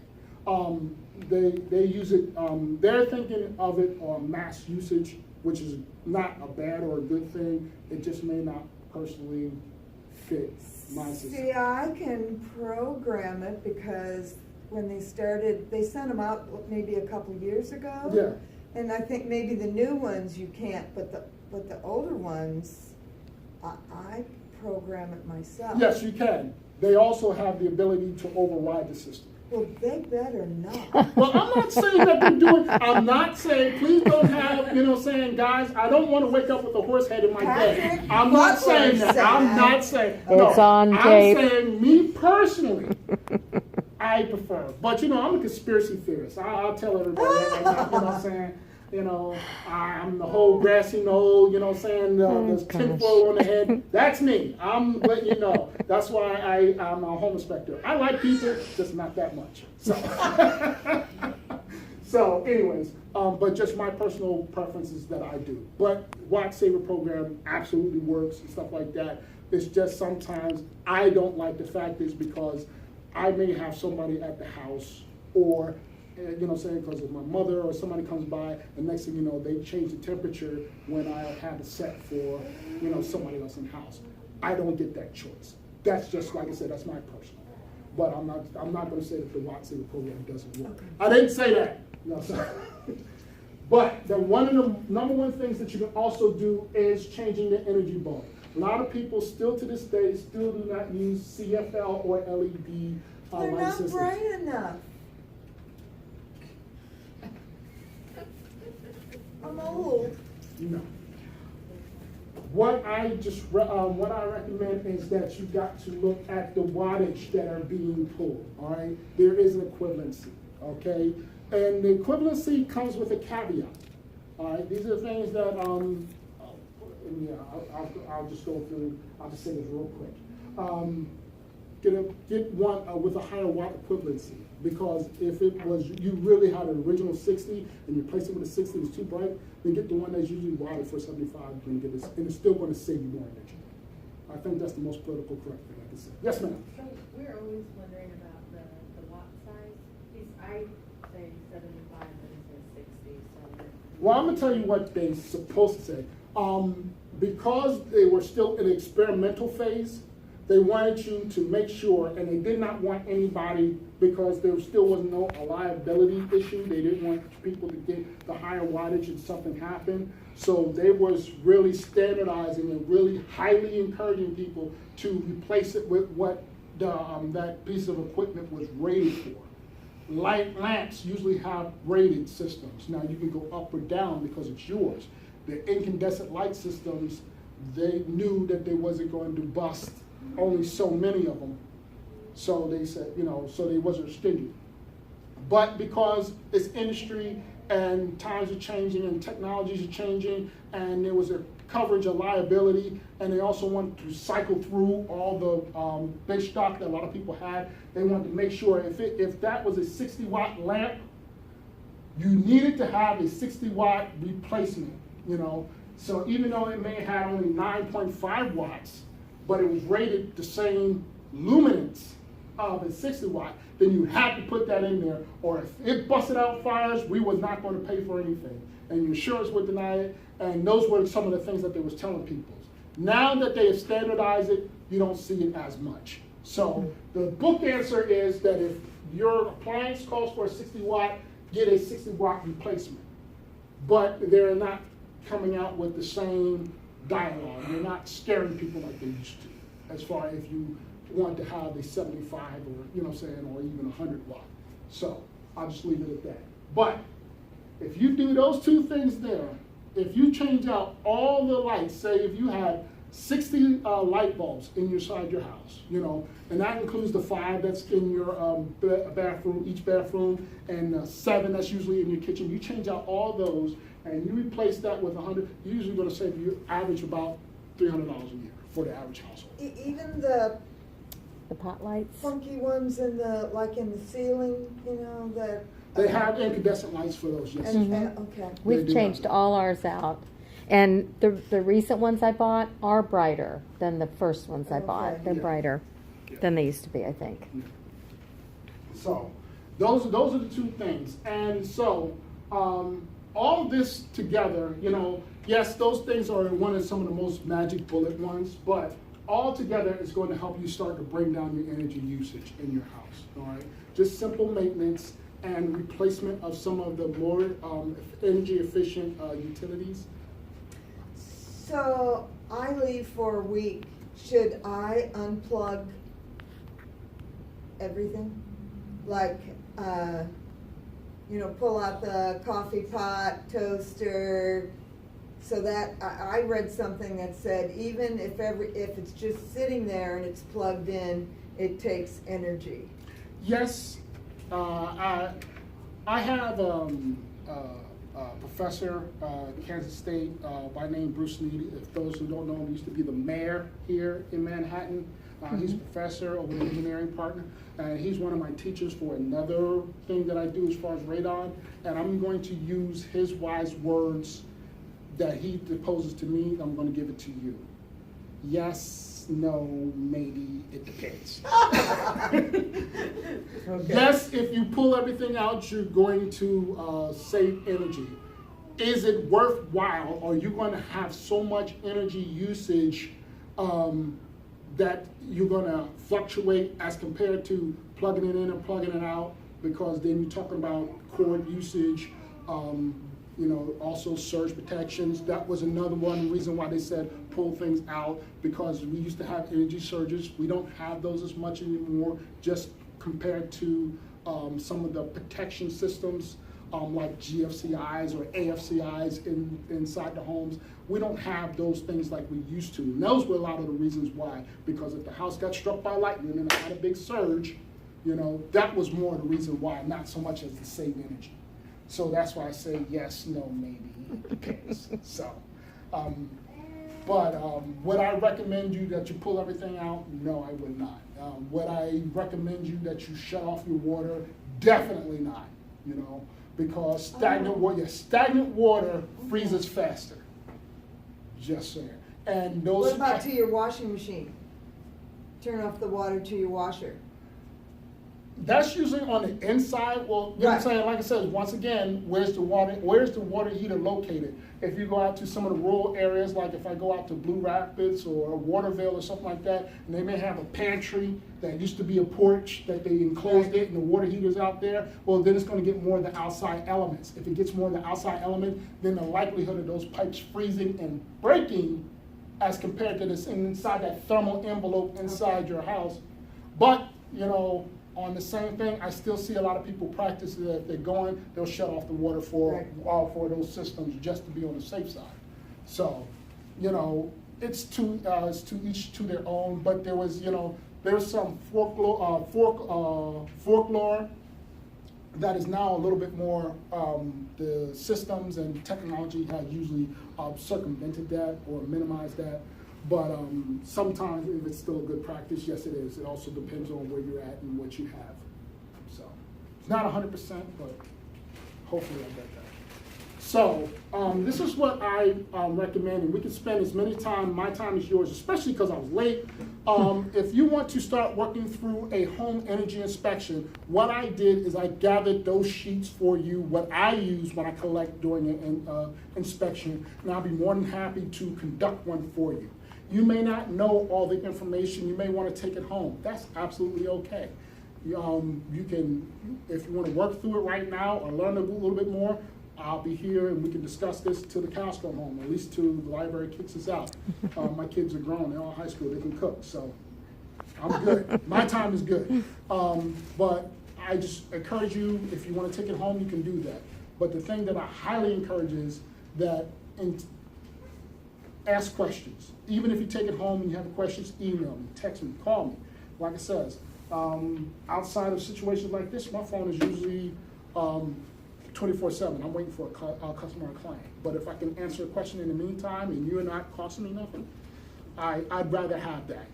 They use it, they're thinking of it on mass usage, which is not a bad or a good thing. It just may not personally fit my system. See, I can program it because when they started, they sent them out maybe a couple years ago. Yeah. And I think maybe the new ones you can't, but the older ones, I program it myself. Yes, you can. They also have the ability to override the system. Well, they better not. Well, I'm not saying that they're doing, I'm not saying, please don't have, saying, guys, I don't want to wake up with a horse head in my bed. Patrick I'm not Butler saying that. said- I'm not saying. It's on tape. I'm saying, me personally, I prefer. But, I'm a conspiracy theorist. I'll tell everybody that right now, what I'm saying? I'm the whole grassy knoll, saying the tinfoil on the head. That's me. I'm letting you know. That's why I'm a home inspector. I like people, just not that much. So, So anyways, but just my personal preferences that I do. But Watt Saver program absolutely works and stuff like that. It's just sometimes I don't like the fact is because I may have somebody at the house or, you know what I'm saying, because of my mother or somebody comes by, and next thing you know, they change the temperature when I have it set for, you know, somebody else in the house. I don't get that choice. That's just, like I said, that's my personal. But I'm not gonna say that the Watt Saver program doesn't work. I didn't say that. No, sorry. But the one of the number one things that you can also do is changing the energy bulb. A lot of people still to this day still do not use CFL or LED They're light not systems. bright enough. I'm old. No. What I recommend is that you got to look at the wattage that are being pulled. All right, there is an equivalency. Okay, and the equivalency comes with a caveat. All right, these are things that I'll just go through. I'll just say this real quick. Get one with a higher watt equivalency, because if it was you really had an original 60 and you replace it with a 60 that's too bright, then get the one that's usually wadded for 75 and get this, and it's still going to save you more energy. I think that's the most political correct thing I can say. Yes, ma'am. So we're always wondering about the watt size. I say 75, but it says 60, so. Well, I'm gonna tell you what they're supposed to say. Because they were still in the experimental phase, they wanted you to make sure, and they did not want anybody, because there still was no liability issue. They didn't want people to get the higher wattage and something happen. So they was really standardizing and really highly encouraging people to replace it with what that piece of equipment was rated for. Light lamps usually have rated systems. Now you can go up or down because it's yours. The incandescent light systems, they knew that they wasn't going to bust only so many of them. So they said, you know, so they wasn't stingy. But because it's industry and times are changing and technologies are changing, and there was a coverage of liability, and they also wanted to cycle through all the base stock that a lot of people had. They wanted to make sure if that was a 60 watt lamp, you needed to have a 60 watt replacement, you know. So even though it may have only 9.5 watts, but it was rated the same luminance of a 60 watt, then you had to put that in there, or if it busted out fires, we was not going to pay for anything, and your insurance would deny it. And those were some of the things that they was telling people. Now that they have standardized it, you don't see it as much. So the book answer is that if your appliance calls for a 60 watt, get a 60 watt replacement. But they're not coming out with the same dialogue. They're not scaring people like they used to, as far as if you want to have a 75 or, you know what I'm saying, or even 100 watt. So I'll just leave it at that. But if you do those two things there, if you change out all the lights, say if you had 60 light bulbs inside your house, you know, and that includes the 5 that's in your bathroom, each bathroom, and 7 that's usually in your kitchen. You change out all those, and you replace that with 100. You're usually going to save you average about $300 a year for the average household. Even the pot lights? funky ones in the ceiling, you know, that. They have incandescent lights for those, yes. Okay. We've do changed have that. all ours out. And the recent ones I bought are brighter than the first ones I bought. Okay. They're Yeah. brighter Yeah. than they used to be, I think. So those are the two things. And so all this together, you know, yes, those things are one of some of the most magic bullet ones, but all together is going to help you start to bring down your energy usage in your house. All right, just simple maintenance and replacement of some of the more energy efficient utilities. So I leave for a week. Should I unplug everything? Like, you know, pull out the coffee pot, toaster, so that I read something that said even if it's just sitting there and it's plugged in, it takes energy. Yes, I have a professor at Kansas State by name Bruce Needy. If those who don't know him, he used to be the mayor here in Manhattan. He's a professor over the engineering partner, and he's one of my teachers for another thing that I do as far as radon. And I'm going to use his wise words that he deposes to me. I'm going to give it to you. Yes, no, maybe, it depends. Okay. Yes, if you pull everything out, you're going to save energy. Is it worthwhile? Are you going to have so much energy usage that you're going to fluctuate as compared to plugging it in and plugging it out? Because then you're talking about cord usage, also surge protections. That was another one reason why they said pull things out, because we used to have energy surges. We don't have those as much anymore, just compared to some of the protection systems like GFCIs or AFCIs inside the homes. We don't have those things like we used to. And those were a lot of the reasons why, because if the house got struck by lightning and it had a big surge, that was more the reason why, not so much as to save energy. So that's why I say yes, no, maybe, it depends. So, would I recommend you that you pull everything out? No, I would not. Would I recommend you that you shut off your water? Definitely not, because stagnant water freezes faster. Just saying. And those. What about to your washing machine? Turn off the water to your washer. That's usually on the inside. Well, you know what I'm saying? Like I said, once again, where's the water heater located? If you go out to some of the rural areas, like if I go out to Blue Rapids or Waterville or something like that, and they may have a pantry that used to be a porch that they enclosed it and the water heater's out there, well, then it's going to get more of the outside elements. If it gets more of the outside element, then the likelihood of those pipes freezing and breaking as compared to this inside that thermal envelope inside your house. But, on the same thing, I still see a lot of people practice that if they're going, they'll shut off the water for those systems just to be on the safe side. So, it's to each to their own. But there was, there's some folklore that is now a little bit more. The systems and technology have usually circumvented that or minimized that. But sometimes if it's still a good practice, yes it is. It also depends on where you're at and what you have. So it's not 100%, but hopefully I get that. So this is what I recommend, and we can spend as many time, my time is yours, especially because I was late. If you want to start working through a home energy inspection, what I did is I gathered those sheets for you, what I use when I collect during an inspection, and I'll be more than happy to conduct one for you. You may not know all the information. You may want to take it home. That's absolutely okay. You can, if you want to work through it right now or learn a little bit more, I'll be here and we can discuss this till the cows come home, at least till the library kicks us out. My kids are grown, they're all high school, they can cook, so I'm good. My time is good. But I just encourage you, if you want to take it home, you can do that. But the thing that I highly encourage is that ask questions. Even if you take it home and you have questions, email me, text me, call me. Like I said, outside of situations like this, my phone is usually 24/7. I'm waiting for a customer or client. But if I can answer a question in the meantime and you're not costing me nothing, I'd rather have that,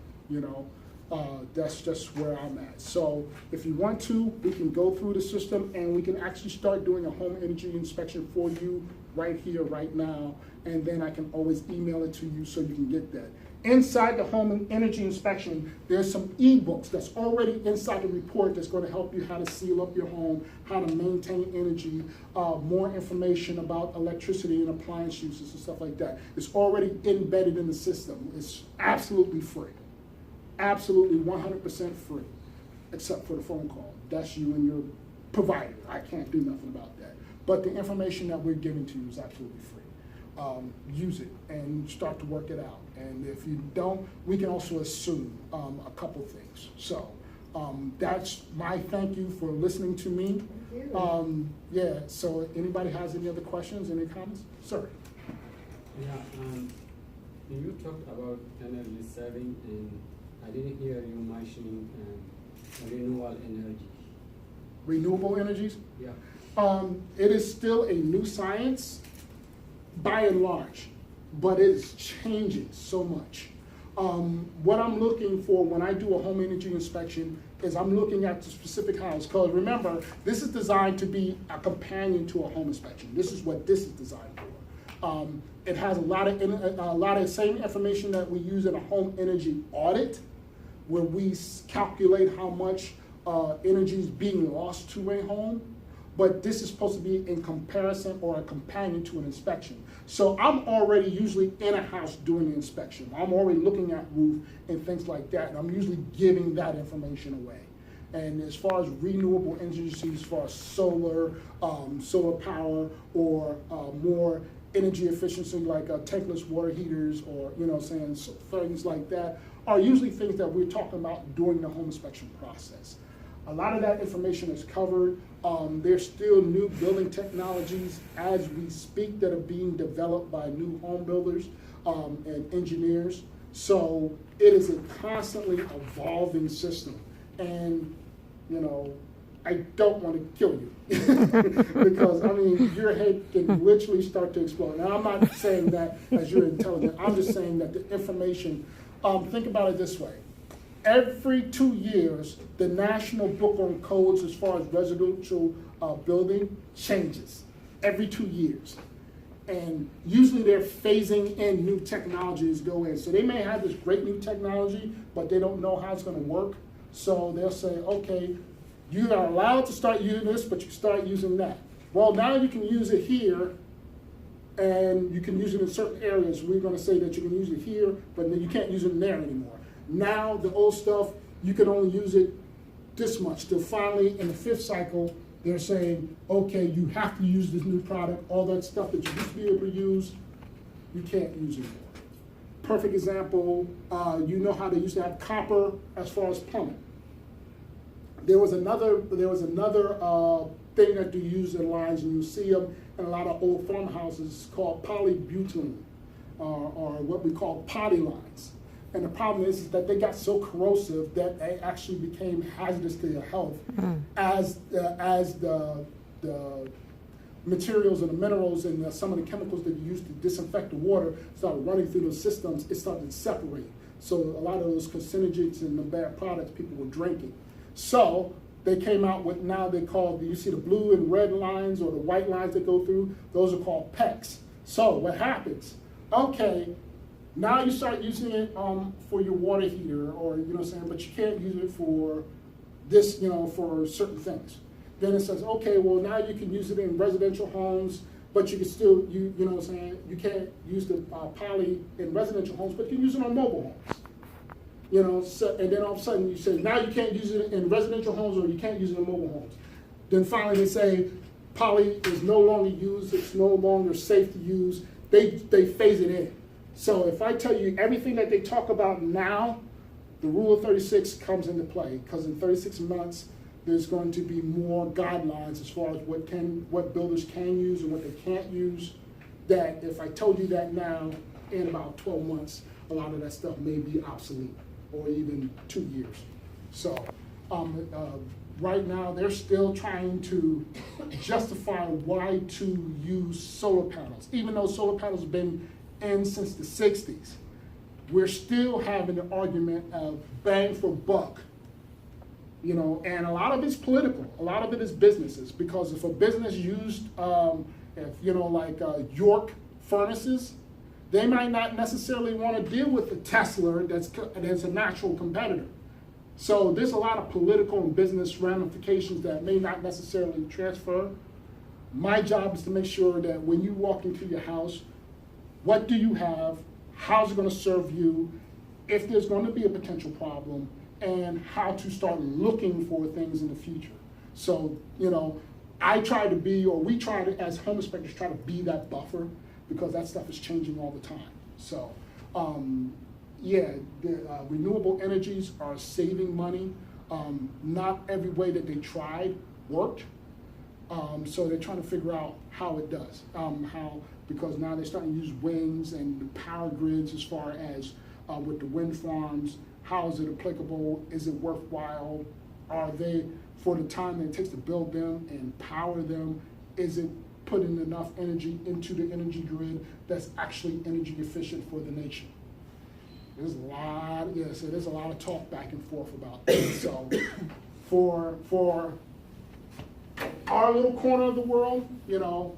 That's just where I'm at. So if you want to, we can go through the system and we can actually start doing a home energy inspection for you right here, right now. And then I can always email it to you so you can get that. Inside the home energy inspection, there's some ebooks that's already inside the report that's going to help you how to seal up your home, how to maintain energy, more information about electricity and appliance uses and stuff like that. It's already embedded in the system. It's absolutely free. Absolutely 100% free, except for the phone call. That's you and your provider. I can't do nothing about that. But the information that we're giving to you is absolutely free. Use it and start to work it out. And if you don't, we can also assume a couple things. So that's my thank you for listening to me. Thank you. Yeah, so anybody has any other questions, any comments? Sir? Yeah, you talked about energy saving, and I didn't hear you mentioning renewable energy. Renewable energies? Yeah. It is still a new science by and large, but it's changing so much. What I'm looking for when I do a home energy inspection is I'm looking at the specific house. Because remember, this is designed to be a companion to a home inspection. This is what this is designed for. It has a lot of the same information that we use in a home energy audit, where we calculate how much energy is being lost to a home. But this is supposed to be in comparison or a companion to an inspection. So I'm already usually in a house doing the inspection. I'm already looking at roof and things like that. And I'm usually giving that information away. And as far as renewable energy, as far as solar, solar power, or more energy efficiency like tankless water heaters, or things like that, are usually things that we're talking about during the home inspection process. A lot of that information is covered. There's still new building technologies as we speak that are being developed by new home builders and engineers. So it is a constantly evolving system. And, I don't want to kill you because, your head can literally start to explode. Now, I'm not saying that as you're intelligent. I'm just saying that the information, think about it this way. Every 2 years, the National Book on Codes as far as residential building changes. Every 2 years. And usually they're phasing in new technologies go in. So they may have this great new technology, but they don't know how it's going to work. So they'll say, okay, you are allowed to start using this, but you start using that. Well, now you can use it here, and you can use it in certain areas. We're going to say that you can use it here, but then you can't use it in there anymore. Now, the old stuff, you can only use it this much. Till finally, in the 5th cycle, they're saying, okay, you have to use this new product. All that stuff that you used to be able to use, you can't use anymore. Perfect example, you know how they used to have copper as far as plumbing. There was another thing that they use in lines, and you see them in a lot of old farmhouses called polybutylene, or what we call potty lines. And the problem is that they got so corrosive that they actually became hazardous to your health as the materials and the minerals and some of the chemicals that you use to disinfect the water started running through those systems. It started to separate. So a lot of those carcinogens and the bad products people were drinking. So they came out with, now they call, you see the blue and red lines or the white lines that go through, those are called PEX. So what happens? Okay, now you start using it for your water heater, or but you can't use it for this, for certain things. Then it says, okay, well now you can use it in residential homes, but you can still, you can't use the poly in residential homes, but you can use it on mobile homes. So, and then all of a sudden you say, now you can't use it in residential homes, or you can't use it in mobile homes. Then finally they say, poly is no longer used, it's no longer safe to use, they phase it in. So if I tell you everything that they talk about now, the Rule of 36 comes into play, because in 36 months, there's going to be more guidelines as far as what builders can use and what they can't use, that if I told you that now, in about 12 months, a lot of that stuff may be obsolete, or even 2 years. So right now, they're still trying to justify why to use solar panels. Even though solar panels have been in since the 60s, we're still having an argument of bang for buck. And a lot of it's political. A lot of it is businesses, because if a business used, York furnaces, they might not necessarily want to deal with the Tesla that's a natural competitor. So there's a lot of political and business ramifications that may not necessarily transfer. My job is to make sure that when you walk into your house, what do you have? How's it going to serve you? If there's going to be a potential problem, and how to start looking for things in the future. So, I try to be, or we try to, as home inspectors, try to be that buffer, because that stuff is changing all the time. So, the renewable energies are saving money. Not every way that they tried worked. So they're trying to figure out how it does. Because now they're starting to use winds and the power grids as far as with the wind farms. How is it applicable? Is it worthwhile? Are they, for the time that it takes to build them and power them, is it putting enough energy into the energy grid that's actually energy efficient for the nation? There's a lot, yes, there's a lot of talk back and forth about this. So for our little corner of the world, you know,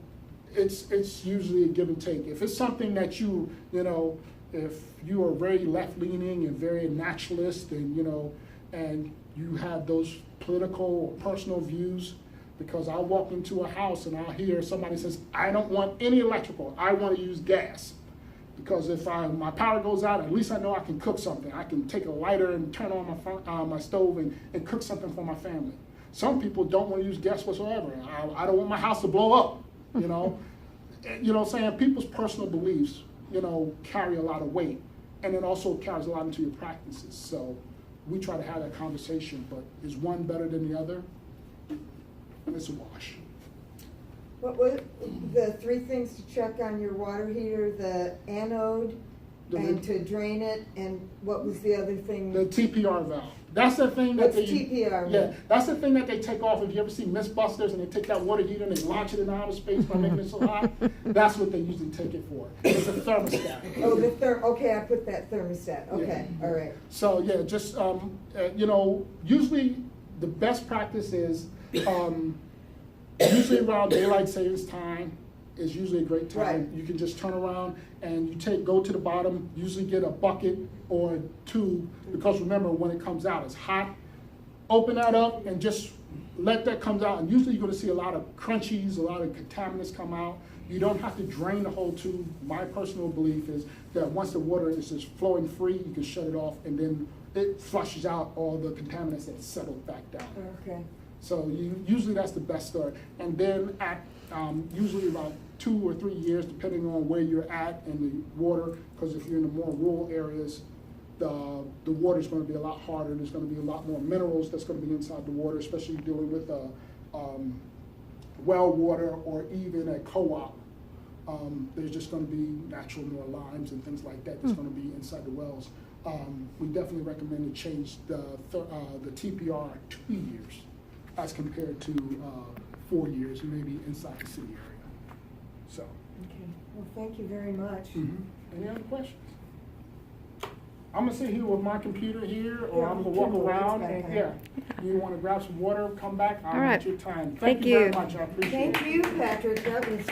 it's usually a give and take. If it's something that you know, if you are very left-leaning and very naturalist and, you know, and you have those political or personal views, because I'll walk into a house and I'll hear somebody says, I don't want any electrical, I want to use gas. Because if my power goes out, at least I know I can cook something. I can take a lighter and turn on my stove and cook something for my family. Some people don't want to use gas whatsoever. I don't want my house to blow up, you know. You know what I'm saying? People's personal beliefs, you know, carry a lot of weight. And it also carries a lot into your practices. So we try to have that conversation, but is one better than the other? It's a wash. What was the 3 things to check on your water heater? The anode, and to drain it, and what was the other thing? The TPR valve. That's the thing that What's they TPR? Yeah, that's the thing that they take off. If you ever see Mythbusters and they take that water heater and they launch it into outer space by making it so hot, that's what they usually take it for. It's a thermostat. Oh, okay, I put that thermostat. Okay, Yeah. all right. So yeah, just you know, usually the best practice is usually around daylight savings time is usually a great time. Right. You can just turn around and you go to the bottom, usually get a bucket or 2, because remember, when it comes out, it's hot. Open that up and just let that come out, and usually you're gonna see a lot of crunchies, a lot of contaminants come out. You don't have to drain the whole tube. My personal belief is that once the water is just flowing free, you can shut it off, and then it flushes out all the contaminants that settled back down. Okay. So usually that's the best start. And then at usually about 2 or 3 years, depending on where you're at in the water, because if you're in the more rural areas, the water's going to be a lot harder. There's going to be a lot more minerals that's going to be inside the water, especially dealing with well water or even a co-op. There's just going to be natural more limes and things like that that's going to be inside the wells. We definitely recommend to change the TPR 2 years as compared to 4 years, maybe inside the city area. So. Okay. Well, thank you very much. Any other questions? I'm gonna sit here with my computer here, or Yeah, I'm gonna walk Kimberly's around, back and there. you wanna grab some water, come back, All I'll right. get your time. Thank Thank you very you. much, I appreciate it. Thank you, Patrick. That was